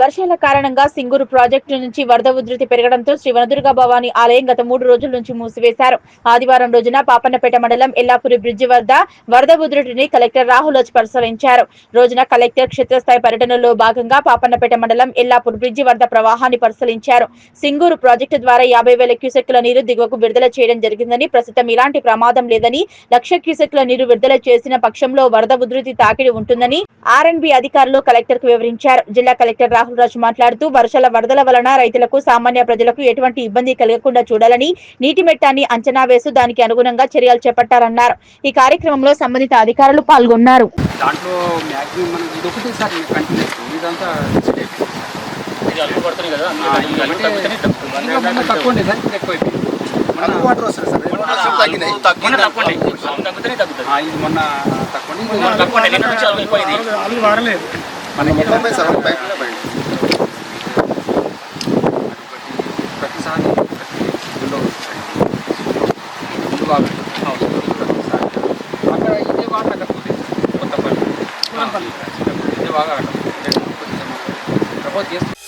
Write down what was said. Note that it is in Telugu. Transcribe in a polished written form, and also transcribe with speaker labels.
Speaker 1: వర్షాల కారణంగా సింగూరు ప్రాజెక్టు నుంచి వరద ఉధృతి పెరగడంతో శ్రీ వనదుర్గ భవానీ ఆలయం గత 3 రోజుల నుంచి మూసివేశారు. ఆదివారం రోజున పాపన్నపేట మండలం ఎల్లాపురి బ్రిడ్జి వద్ద వరద ఉధృతిని కలెక్టర్ రాహుల్ వచ్చి పరిశీలించారు. రోజున కలెక్టర్ క్షేత్రస్థాయి పర్యటనలో భాగంగా పాపన్నపేట మండలం ఎల్లాపురి బ్రిడ్జి వద్ద ప్రవాహాన్ని పరిశీలించారు. సింగూరు ప్రాజెక్టు ద్వారా 50,000 క్యూసెక్కుల నీరు దిగువకు విడుదల చేయడం జరిగిందని, ప్రస్తుతం ఇలాంటి ప్రమాదం లేదని, 1,00,000 క్యూసెక్కుల నీరు విడుదల చేసిన పక్షంలో వరద ఉధృతి తాకిడి ఉంటుందని ఆర్ఎండ్బి అధికారులు కలెక్టర్ కు వివరించారు. జిల్లా కలెక్టర్ రాహుల్ రాజ్ మాట్లాడుతూ వర్షాల వరదల వలన రైతులకు, సామాన్య ప్రజలకు ఎటువంటి ఇబ్బంది కలగకుండా చూడాలని, నీటి మట్టాన్ని అంచనా వేస్తూ దానికి అనుగుణంగా చర్యలు చేపట్టారన్నారు. ఈ కార్యక్రమంలో సంబంధిత అధికారులు పాల్గొన్నారు.
Speaker 2: దాంట్లో మాక్సిమం మనం ఇది ఒకటి సార్ కంటిన్యూస్ ఇదంతా ఇది అల్లు పడుతుంది కదా, తక్కువ ఉండే సార్ ఇప్పుడు ఎక్కువైపోయింది.
Speaker 3: వాటర్ వస్తుంది సార్,
Speaker 2: ఇది మొన్న తక్కువ వాడలేదు ప్రతిసారి అక్కడ ఇదే వాటర్ అక్కడ పోతుంది కొత్తపల్లి ఇదే బాగా అక్కడ ప్రపోజ్ చేస్తుంది.